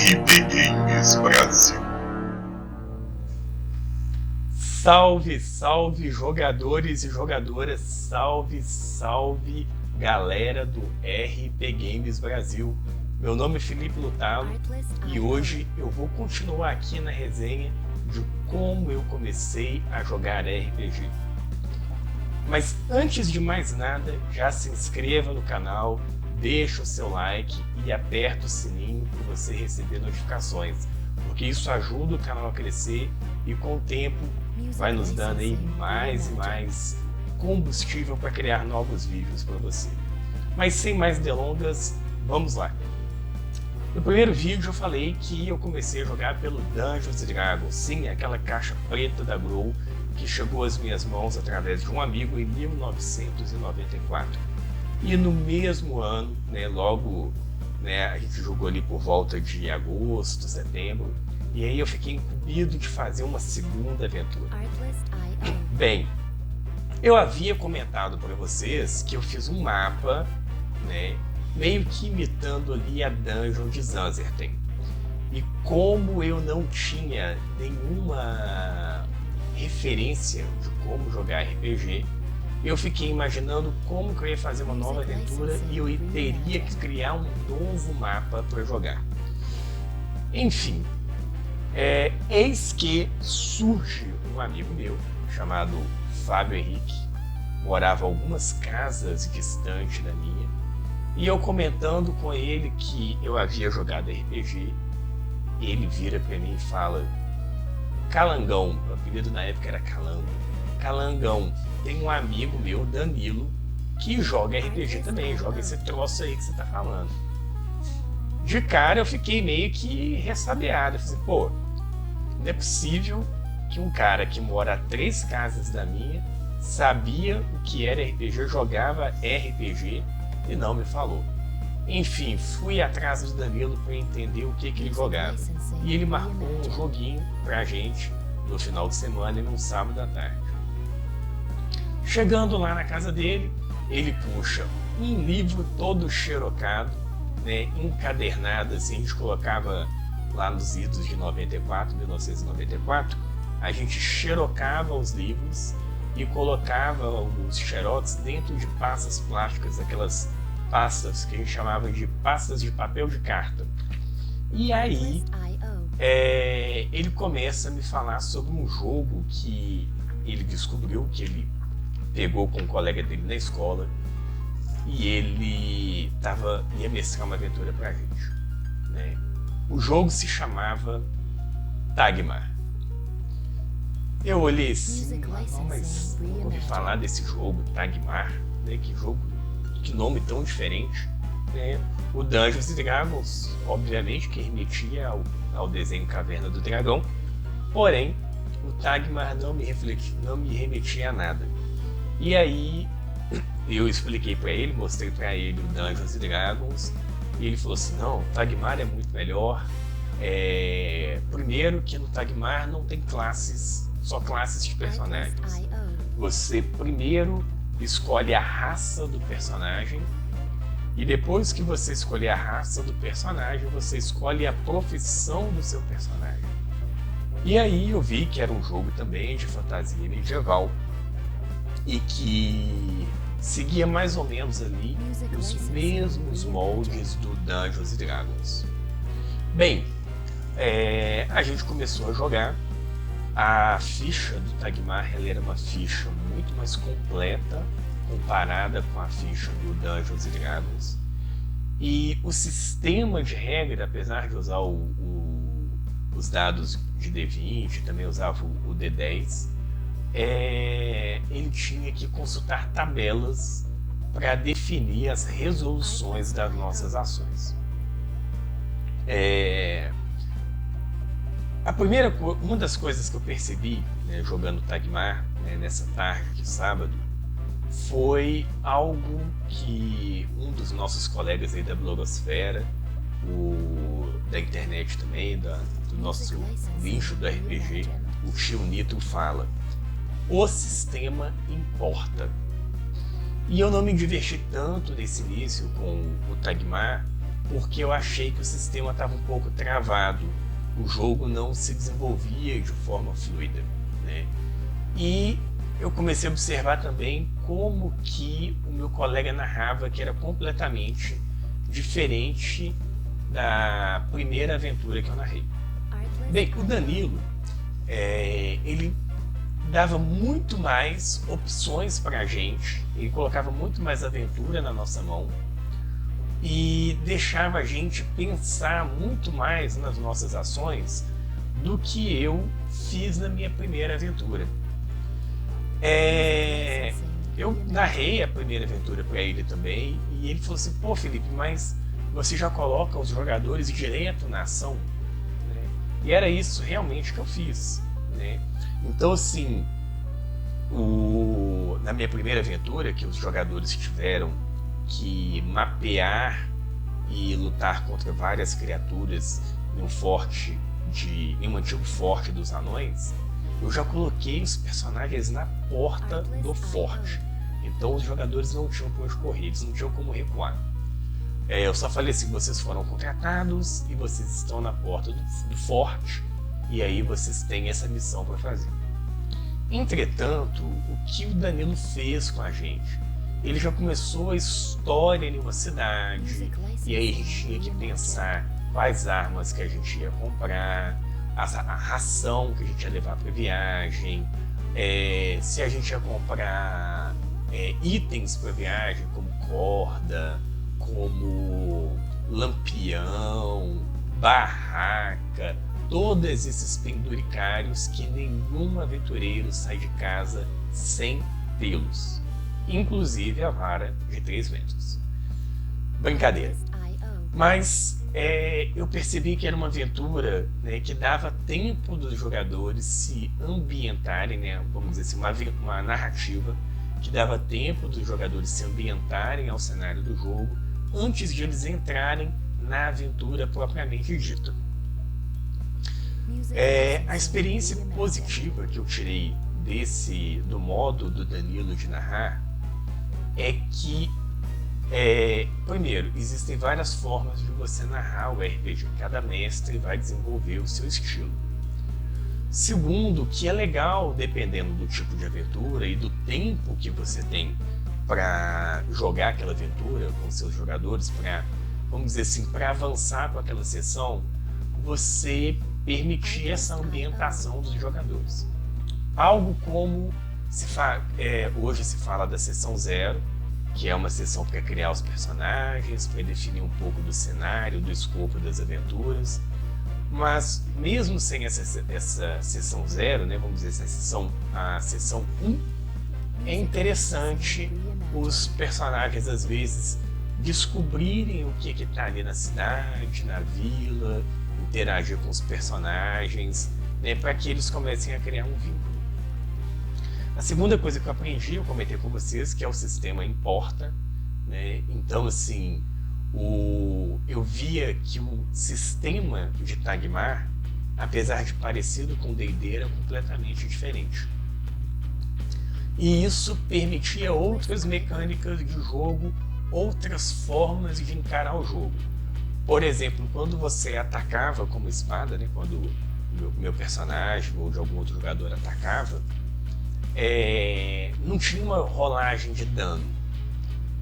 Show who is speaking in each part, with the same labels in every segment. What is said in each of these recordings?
Speaker 1: RP Games Brasil.
Speaker 2: Salve, salve jogadores e jogadoras, salve, salve galera do RP Games Brasil. Meu nome é Felipe Lutalo e hoje eu vou continuar aqui na resenha de como eu comecei a jogar RPG. Mas antes de mais nada, já se inscreva no canal, deixa o seu like e aperta o sininho para você receber notificações, porque isso ajuda o canal a crescer e com o tempo vai nos dando aí mais e mais combustível para criar novos vídeos para você. Mas sem mais delongas, vamos lá. No primeiro vídeo eu falei que eu comecei a jogar pelo Dungeons & Dragons, sim, aquela caixa preta da Grow que chegou às minhas mãos através de um amigo em 1994. E no mesmo ano, logo a gente jogou ali por volta de agosto, setembro, e aí eu fiquei incumbido de fazer uma segunda aventura. Bem, eu havia comentado para vocês que eu fiz um mapa, meio que imitando ali a Dungeon de Zanzerten. E como eu não tinha nenhuma referência de como jogar RPG, eu fiquei imaginando como que eu ia fazer uma nova aventura e eu teria que criar um novo mapa para jogar. Enfim, eis que surge um amigo meu chamado Fábio Henrique, morava algumas casas distante da minha, e eu comentando com ele que eu havia jogado RPG, ele vira para mim e fala: Calangão, o apelido na época era Calango, Calangão, tem um amigo meu, Danilo, que joga RPG também, joga esse troço aí que você tá falando. De cara eu fiquei meio que ressabiado, eu falei, pô, não é possível que um cara que mora a 3 casas da minha sabia o que era RPG, jogava RPG e não me falou. Enfim, fui atrás do Danilo para entender o que ele jogava. E ele marcou um joguinho pra gente no final de semana e num sábado à tarde. Chegando lá na casa dele, ele puxa um livro todo xerocado, encadernado, assim, a gente colocava lá nos idos de 1994, a gente xerocava os livros e colocava os xerox dentro de pastas plásticas, aquelas pastas que a gente chamava de pastas de papel de carta. E aí ele começa a me falar sobre um jogo que ele descobriu, que ele pegou com um colega dele na escola, e ele ia mestrar uma aventura pra gente. O jogo se chamava Tagmar. Eu olhei assim, mas nunca ouvi falar desse jogo, Tagmar, que nome tão diferente. O Dungeons & Dragons, obviamente, que remetia ao desenho Caverna do Dragão, porém, o Tagmar não me remetia a nada. E aí, eu expliquei para ele, mostrei para ele o Dungeons & Dragons, e ele falou assim, não, o Tagmar é muito melhor. Primeiro que no Tagmar não tem classes, só classes de personagens. Você primeiro escolhe a raça do personagem, e depois que você escolher a raça do personagem, você escolhe a profissão do seu personagem. E aí eu vi que era um jogo também de fantasia medieval, e que seguia mais ou menos ali os mesmos moldes do Dungeons & Dragons. Bem, a gente começou a jogar. A ficha do Tagmar ela era uma ficha muito mais completa comparada com a ficha do Dungeons & Dragons. E o sistema de regra, apesar de usar os dados de D20, também usava o D10, ele tinha que consultar tabelas para definir as resoluções das nossas ações. Uma das coisas que eu percebi jogando Tagmar nessa tarde de sábado foi algo que um dos nossos colegas aí da blogosfera, da internet também, do nosso nicho do RPG, o Tio Nitro, fala: o sistema importa. E eu não me diverti tanto nesse início com o Tagmar, porque eu achei que o sistema estava um pouco travado, o jogo não se desenvolvia de forma fluida, né? E eu comecei a observar também como que o meu colega narrava, que era completamente diferente da primeira aventura que eu narrei. Bem, o Danilo, ele dava muito mais opções para a gente, ele colocava muito mais aventura na nossa mão e deixava a gente pensar muito mais nas nossas ações do que eu fiz na minha primeira aventura. Eu narrei a primeira aventura para ele também e ele falou assim: pô, Felipe, mas você já coloca os jogadores direto na ação, né? E era isso realmente que eu fiz, né? Então, assim, na minha primeira aventura, que os jogadores tiveram que mapear e lutar contra várias criaturas em um antigo forte dos anões, eu já coloquei os personagens na porta do forte. Então os jogadores não tinham por onde correr, eles não tinham como recuar. Eu só falei assim: vocês foram contratados e vocês estão na porta do forte, e aí vocês têm essa missão para fazer. Entretanto, o que o Danilo fez com a gente? Ele já começou a história em uma cidade, e aí a gente tinha que pensar quais armas que a gente ia comprar, a ração que a gente ia levar para viagem, se a gente ia comprar itens para viagem, como corda, como lampião, barraca, todos esses penduricários que nenhum aventureiro sai de casa sem tê-los, inclusive a vara de 3 metros. Brincadeira. Mas eu percebi que era uma aventura, né, que dava tempo dos jogadores se ambientarem, né, vamos dizer assim, uma narrativa que dava tempo dos jogadores se ambientarem ao cenário do jogo antes de eles entrarem na aventura propriamente dita. A experiência positiva que eu tirei do modo do Danilo de narrar é que primeiro, existem várias formas de você narrar o RPG. Cada mestre vai desenvolver o seu estilo. Segundo, que é legal, dependendo do tipo de aventura e do tempo que você tem para jogar aquela aventura com seus jogadores, para, vamos dizer assim, para avançar com aquela sessão, você permitir essa ambientação dos jogadores. Algo como hoje se fala da sessão 0, que é uma sessão para criar os personagens, para definir um pouco do cenário, do escopo das aventuras. Mas mesmo sem essa sessão 0, né, vamos dizer a sessão 1, é interessante os personagens às vezes descobrirem o que está ali na cidade, na vila, interagir com os personagens, né, para que eles comecem a criar um vínculo. A segunda coisa que eu aprendi, eu comentei com vocês, que é o sistema Importa, né? Então, assim, eu via que o sistema de Tagmar, apesar de parecido com o D&D, era completamente diferente. E isso permitia outras mecânicas de jogo, outras formas de encarar o jogo. Por exemplo, quando você atacava como espada, né? Quando o meu personagem ou de algum outro jogador atacava, não tinha uma rolagem de dano.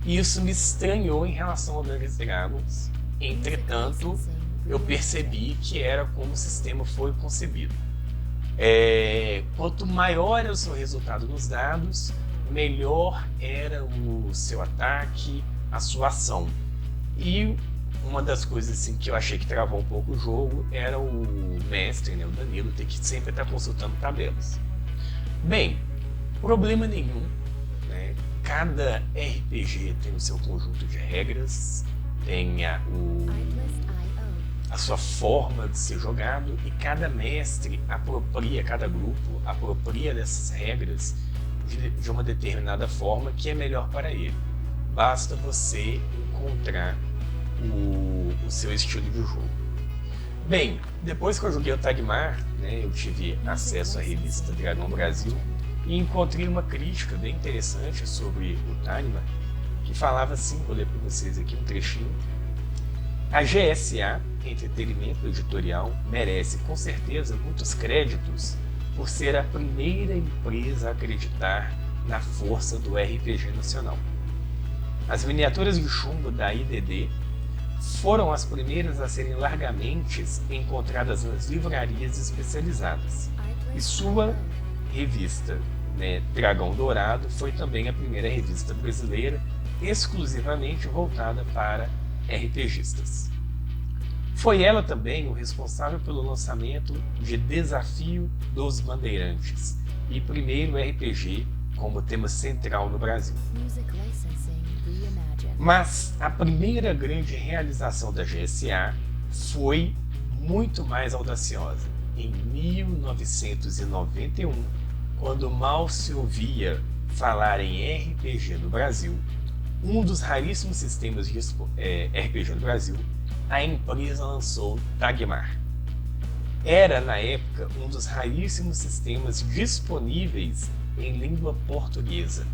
Speaker 2: E isso me estranhou em relação ao Dungeons & Dragons. Entretanto, eu percebi que era como o sistema foi concebido. Quanto maior era o seu resultado nos dados, melhor era o seu ataque, a sua ação. E uma das coisas assim, que eu achei que travou um pouco o jogo era o mestre, né, o Danilo, ter que sempre estar consultando tabelas. Bem, problema nenhum, né? Cada RPG tem o seu conjunto de regras, tem a sua forma de ser jogado, e cada mestre cada grupo apropria dessas regras de uma determinada forma que é melhor para ele. Basta você encontrar o seu estilo de jogo. Bem, depois que eu joguei o Tagmar, né, eu tive acesso à revista Dragão Brasil e encontrei uma crítica bem interessante sobre o Tagmar, que falava assim, vou ler para vocês aqui um trechinho, A GSA, Entretenimento Editorial, merece com certeza muitos créditos por ser a primeira empresa a acreditar na força do RPG nacional. As miniaturas de chumbo da IDD foram as primeiras a serem largamente encontradas nas livrarias especializadas. E sua revista, Dragão Dourado, foi também a primeira revista brasileira exclusivamente voltada para RPGistas. Foi ela também o responsável pelo lançamento de Desafio dos Bandeirantes e primeiro RPG como tema central no Brasil. Mas a primeira grande realização da GSA foi muito mais audaciosa. Em 1991, quando mal se ouvia falar em RPG no Brasil, um dos raríssimos sistemas de RPG no Brasil, a empresa lançou Tagmar. Era, na época, um dos raríssimos sistemas disponíveis em língua portuguesa.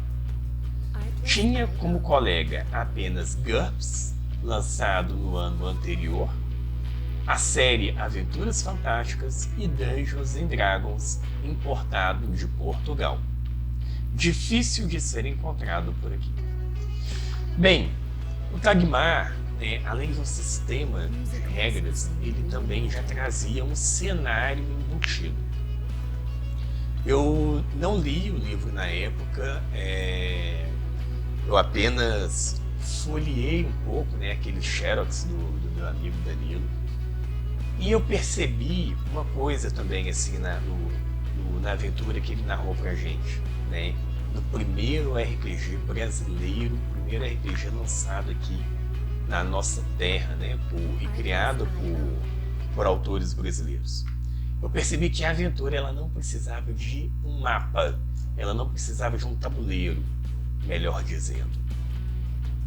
Speaker 2: Tinha como colega apenas GURPS, lançado no ano anterior, a série Aventuras Fantásticas e Dungeons and Dragons, importado de Portugal. Difícil de ser encontrado por aqui. Bem, o Tagmar, além de um sistema de regras, ele também já trazia um cenário embutido. Eu não li o livro na época, eu apenas folheei um pouco, aquele xerox do meu amigo Danilo, e eu percebi uma coisa também assim na aventura que ele narrou pra gente, no primeiro RPG brasileiro, primeiro RPG lançado aqui na nossa terra, e criado por autores brasileiros. Eu percebi que a aventura ela não precisava de um mapa, ela não precisava de um tabuleiro, melhor dizendo.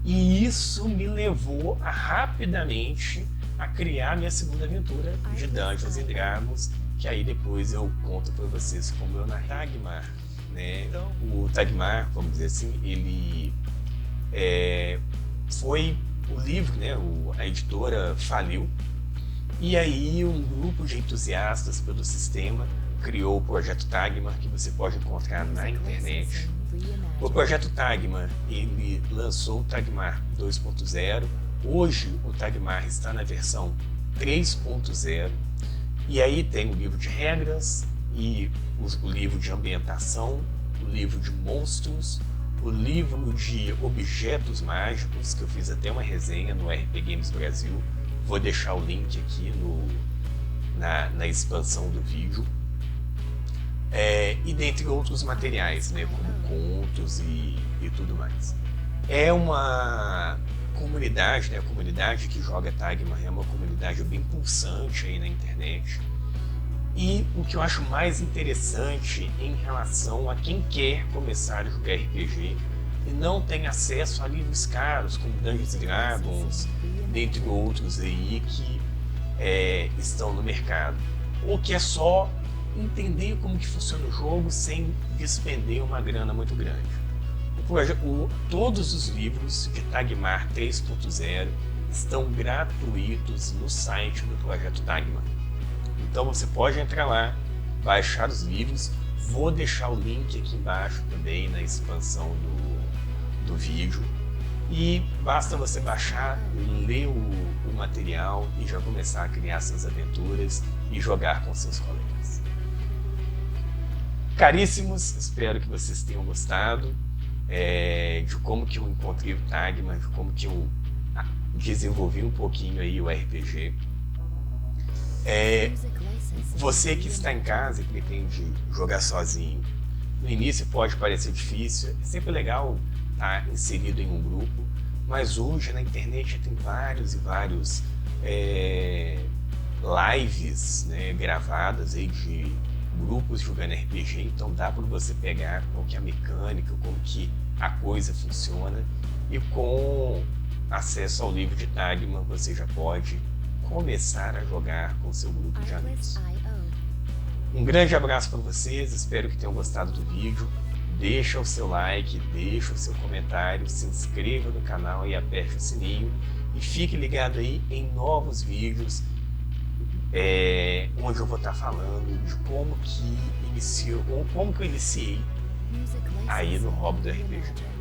Speaker 2: E isso me levou rapidamente a criar minha segunda aventura de Dungeons and Dragons, que aí depois eu conto para vocês como eu narrei Tagmar. Então, o Tagmar, vamos dizer assim, ele foi o livro, a editora faliu, e aí um grupo de entusiastas pelo sistema criou o Projeto Tagmar, que você pode encontrar na internet. O Projeto Tagmar, ele lançou o Tagmar 2.0, hoje o Tagmar está na versão 3.0, e aí tem o livro de regras, e o livro de ambientação, o livro de monstros, o livro de objetos mágicos, que eu fiz até uma resenha no RP Games Brasil, vou deixar o link aqui na expansão do vídeo, e dentre outros materiais, como contos e tudo mais. É uma comunidade, a comunidade que joga Tagmar é uma comunidade bem pulsante aí na internet. E o que eu acho mais interessante em relação a quem quer começar a jogar RPG e não tem acesso a livros caros como Dungeons & Dragons, dentre outros aí que estão no mercado, ou que é só entender como que funciona o jogo sem despender uma grana muito grande. Todos os livros de Tagmar 3.0 estão gratuitos no site do Projeto Tagmar. Então você pode entrar lá, baixar os livros, vou deixar o link aqui embaixo também na expansão do vídeo, e basta você baixar, ler o material e já começar a criar suas aventuras e jogar com seus colegas. Caríssimos, espero que vocês tenham gostado de como que eu encontrei o Tagmar, de como que eu desenvolvi um pouquinho aí o RPG. Você que está em casa e pretende jogar sozinho, no início pode parecer difícil, é sempre legal estar inserido em um grupo, mas hoje na internet tem vários e vários lives gravadas aí de grupos jogando RPG, então dá para você pegar qual que é a mecânica, como que a coisa funciona, e com acesso ao livro de Tagmar você já pode começar a jogar com seu grupo de amigos. Um grande abraço para vocês, espero que tenham gostado do vídeo. Deixa o seu like, deixa o seu comentário, se inscreva no canal e aperte o sininho. E fique ligado aí em novos vídeos, onde eu vou estar falando de como que eu iniciei aí no hobby do RPG.